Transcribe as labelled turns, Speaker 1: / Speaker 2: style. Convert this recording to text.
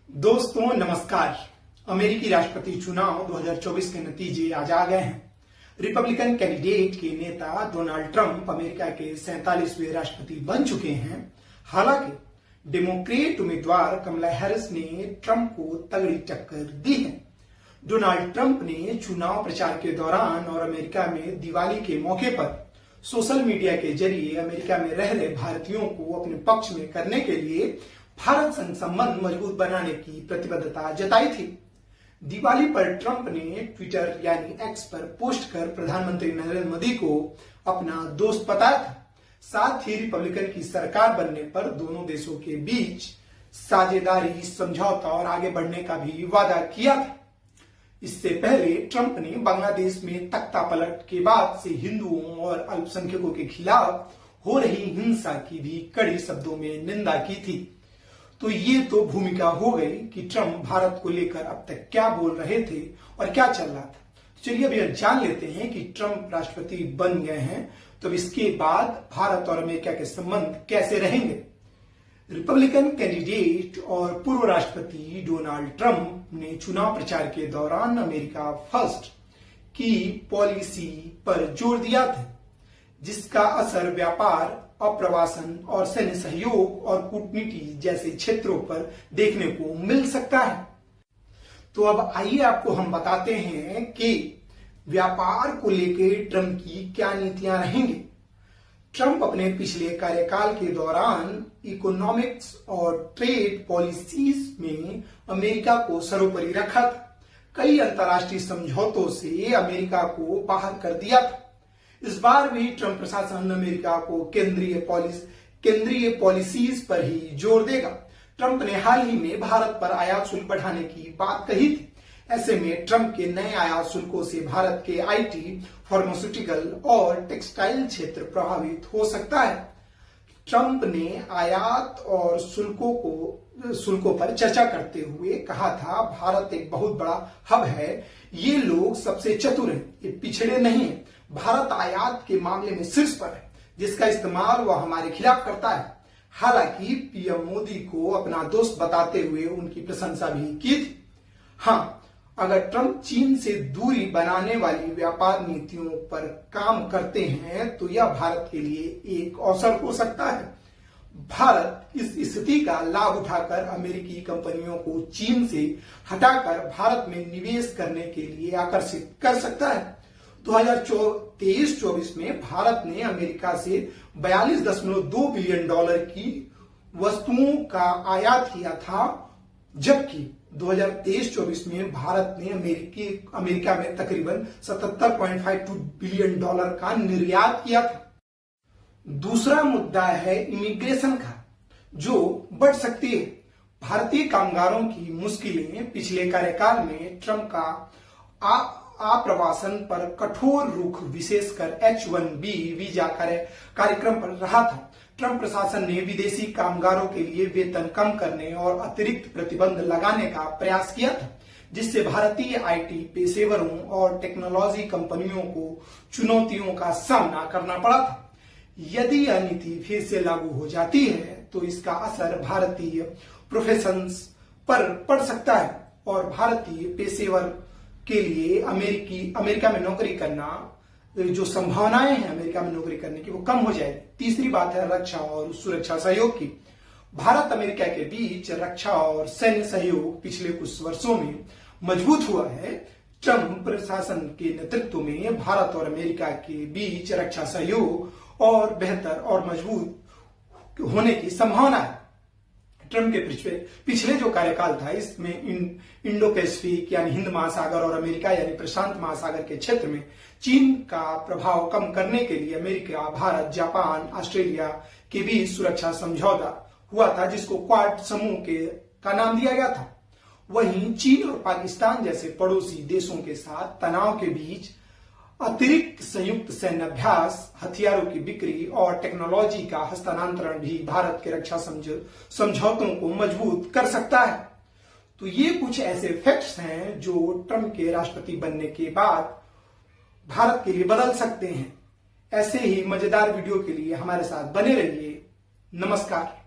Speaker 1: दोस्तों नमस्कार। अमेरिकी राष्ट्रपति चुनाव 2024 के नतीजे आज आ गए हैं। रिपब्लिकन कैंडिडेट के नेता डोनाल्ड ट्रंप अमेरिका के 47वें राष्ट्रपति बन चुके हैं। हालांकि डेमोक्रेट उम्मीदवार कमला हैरिस ने ट्रंप को तगड़ी टक्कर दी है। डोनाल्ड ट्रंप ने चुनाव प्रचार के दौरान और अमेरिका में दिवाली के मौके पर सोशल मीडिया के जरिए अमेरिका में रह रहे भारतीयों को अपने पक्ष में करने के लिए भारत संग संबंध मजबूत बनाने की प्रतिबद्धता जताई थी। दिवाली पर ट्रंप ने ट्विटर यानी एक्स पर पोस्ट कर प्रधानमंत्री नरेंद्र मोदी को अपना दोस्त बताया था। साथ ही रिपब्लिकन की सरकार बनने पर दोनों देशों के बीच साझेदारी, समझौता और आगे बढ़ने का भी वादा किया था। इससे पहले ट्रंप ने बांग्लादेश में तख्ता पलट के बाद से हिंदुओं और अल्पसंख्यकों के खिलाफ हो रही हिंसा की भी कड़ी शब्दों में निंदा की थी। तो ये तो भूमिका हो गई कि ट्रंप भारत को लेकर अब तक क्या बोल रहे थे और क्या चल रहा था। चलिए अभी जान लेते हैं कि ट्रंप राष्ट्रपति बन गए हैं, तो इसके बाद भारत और अमेरिका के संबंध कैसे रहेंगे। रिपब्लिकन कैंडिडेट और पूर्व राष्ट्रपति डोनाल्ड ट्रंप ने चुनाव प्रचार के दौरान अमेरिका फर्स्ट की पॉलिसी पर जोर दिया था, जिसका असर व्यापार, अप्रवासन और सैन्य सहयोग और कूटनीति जैसे क्षेत्रों पर देखने को मिल सकता है। तो अब आइए आपको हम बताते हैं कि व्यापार को लेकर ट्रंप की क्या नीतियां रहेंगी। ट्रंप अपने पिछले कार्यकाल के दौरान इकोनॉमिक्स और ट्रेड पॉलिसीज में अमेरिका को सर्वोपरि रखा था। कई अंतर्राष्ट्रीय समझौतों से अमेरिका को बाहर कर दिया था। इस बार भी ट्रंप प्रशासन अमेरिका को केंद्रीय पॉलिसीज पर ही जोर देगा। ट्रंप ने हाल ही में भारत पर आयात शुल्क बढ़ाने की बात कही थी। ऐसे में ट्रंप के नए आयात शुल्कों से भारत के आईटी, फार्मास्यूटिकल और टेक्सटाइल क्षेत्र प्रभावित हो सकता है। ट्रंप ने आयात और शुल्कों पर चर्चा करते हुए कहा था, भारत एक बहुत बड़ा हब है, ये लोग सबसे चतुर हैं, ये पिछड़े नहीं है। भारत आयात के मामले में शीर्ष पर है, जिसका इस्तेमाल वह हमारे खिलाफ करता है। हालांकि पीएम मोदी को अपना दोस्त बताते हुए उनकी प्रशंसा भी की थी। हाँ, अगर ट्रंप चीन से दूरी बनाने वाली व्यापार नीतियों पर काम करते हैं तो यह भारत के लिए एक अवसर हो सकता है। भारत इस स्थिति का लाभ उठाकर अमेरिकी कंपनियों को चीन से हटाकर भारत में निवेश करने के लिए आकर्षित कर सकता है। 2023-24 में भारत ने अमेरिका से $42.2 बिलियन की वस्तुओं का आयात किया था, जबकि 2023-24 में भारत ने अमेरिका में तकरीबन $77.52 बिलियन का निर्यात किया था। दूसरा मुद्दा है इमिग्रेशन का, जो बढ़ सकती है। भारतीय कामगारों की मुश्किलें पिछले कार्यकाल में ट्रंप का आप्रवासन पर कठोर रुख, विशेषकर H-1B वीजा कार्यक्रम पर रहा था। ट्रंप प्रशासन ने विदेशी कामगारों के लिए वेतन कम करने और अतिरिक्त प्रतिबंध लगाने का प्रयास किया था, जिससे भारतीय आईटी पेशेवरों और टेक्नोलॉजी कंपनियों को चुनौतियों का सामना करना पड़ा था। यदि यह नीति फिर से लागू हो जाती है तो इसका असर भारतीय प्रोफेशंस पर पड़ सकता है और भारतीय पेशेवर के लिए अमेरिका में नौकरी करना, जो संभावनाएं हैं अमेरिका में नौकरी करने की, वो कम हो जाएगी। तीसरी बात है रक्षा और सुरक्षा सहयोग की। भारत अमेरिका के बीच रक्षा और सैन्य सहयोग पिछले कुछ वर्षों में मजबूत हुआ है। ट्रंप प्रशासन के नेतृत्व में भारत और अमेरिका के बीच रक्षा सहयोग और बेहतर और मजबूत होने की संभावना है। ट्रंप के पिछले जो कार्यकाल था, इसमें इंडो पैसिफिक यानी हिंद महासागर और अमेरिका यानी प्रशांत महासागर के क्षेत्र में चीन का प्रभाव कम करने के लिए अमेरिका, भारत, जापान, ऑस्ट्रेलिया के बीच सुरक्षा समझौता हुआ था, जिसको क्वाड समूह का नाम दिया गया था। वहीं चीन और पाकिस्तान जैसे पड़ोसी देशों के साथ तनाव के बीच अतिरिक्त संयुक्त सैन्य अभ्यास, हथियारों की बिक्री और टेक्नोलॉजी का हस्तांतरण भी भारत के रक्षा समझौतों को मजबूत कर सकता है। तो ये कुछ ऐसे फैक्ट्स हैं जो ट्रंप के राष्ट्रपति बनने के बाद भारत के लिए बदल सकते हैं। ऐसे ही मजेदार वीडियो के लिए हमारे साथ बने रहिए। नमस्कार।